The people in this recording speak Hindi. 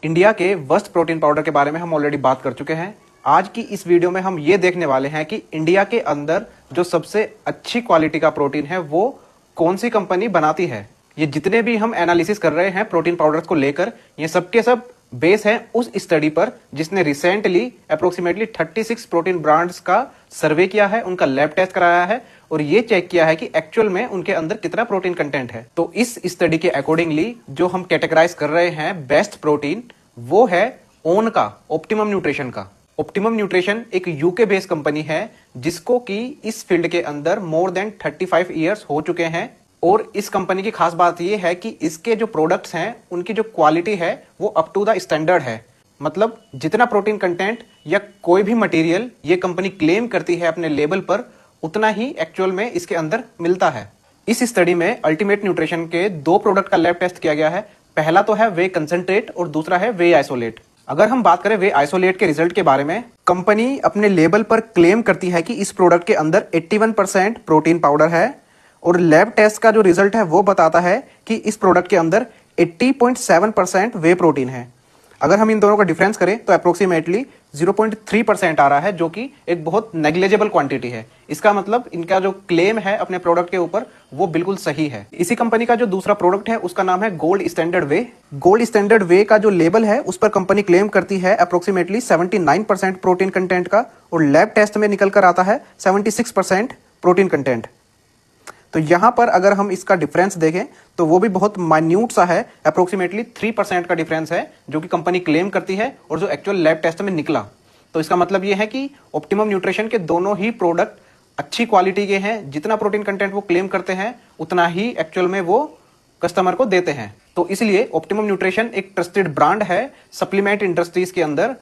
इंडिया के वर्स्ट प्रोटीन पाउडर के बारे में हम ऑलरेडी बात कर चुके हैं। आज की इस वीडियो में हम ये देखने वाले हैं कि इंडिया के अंदर जो सबसे अच्छी क्वालिटी का प्रोटीन है वो कौन सी कंपनी बनाती है। ये जितने भी हम एनालिसिस कर रहे हैं प्रोटीन पाउडर्स को लेकर, ये सबके सब बेस है उस स्टडी पर जिसने रिसेंटली अप्रोक्सीमेटली 36 प्रोटीन ब्रांड्स का सर्वे किया है, उनका लैब टेस्ट कराया है और ये चेक किया है कि एक्चुअल में उनके अंदर कितना प्रोटीन कंटेंट है। तो इस स्टडी के अकॉर्डिंगली जो हम कैटेगराइज कर रहे हैं बेस्ट प्रोटीन, वो है ओन का ऑप्टिमम न्यूट्रिशन का। ऑप्टिमम न्यूट्रिशन एक यूके बेस्ड कंपनी है जिसको कि इस फील्ड के अंदर मोर देन 35 ईयर्स हो चुके हैं। और इस कंपनी की खास बात यह है कि इसके जो प्रोडक्ट्स हैं उनकी जो क्वालिटी है वो अप टू द स्टैंडर्ड है। मतलब जितना प्रोटीन कंटेंट या कोई भी मटेरियल ये कंपनी क्लेम करती है अपने लेबल पर, उतना ही एक्चुअल में इसके अंदर मिलता है। इस स्टडी में अल्टीमेट न्यूट्रिशन के 2 प्रोडक्ट का लैब टेस्ट किया गया है। पहला तो है वे कंसंट्रेट और दूसरा है वे आइसोलेट। अगर हम बात करें वे आइसोलेट के रिजल्ट के बारे में, कंपनी अपने लेबल पर क्लेम करती है कि इस प्रोडक्ट के अंदर 81% प्रोटीन पाउडर है और लैब टेस्ट का जो रिजल्ट है वो बताता है कि इस प्रोडक्ट के अंदर 80.7% वे प्रोटीन है। अगर हम इन दोनों का डिफरेंस करें तो अप्रोक्सीमेटली 0.3% आ रहा है, जो कि एक बहुत नेग्लिजिबल क्वांटिटी है। इसका मतलब इनका जो क्लेम है अपने प्रोडक्ट के ऊपर वो बिल्कुल सही है। इसी कंपनी का जो दूसरा प्रोडक्ट है उसका नाम है गोल्ड स्टैंडर्ड वे। गोल्ड स्टैंडर्ड वे का जो लेबल है उस पर कंपनी क्लेम करती है अप्रोक्सीमेटली 79% प्रोटीन कंटेंट का और लैब टेस्ट में निकल कर आता है 76% प्रोटीन कंटेंट। तो यहां पर अगर हम इसका डिफरेंस देखें तो वो भी बहुत माइन्यूट सा है, अप्रोक्सीमेटली 3% का डिफरेंस है जो कि कंपनी क्लेम करती है और जो एक्चुअल लैब टेस्ट में निकला। तो इसका मतलब ये है कि ऑप्टिमम न्यूट्रिशन के दोनों ही प्रोडक्ट अच्छी क्वालिटी के हैं। जितना प्रोटीन कंटेंट वो क्लेम करते हैं उतना ही एक्चुअल में वो कस्टमर को देते हैं। तो इसलिए ऑप्टिमम न्यूट्रिशन एक ट्रस्टेड ब्रांड है सप्लीमेंट इंडस्ट्रीज के अंदर।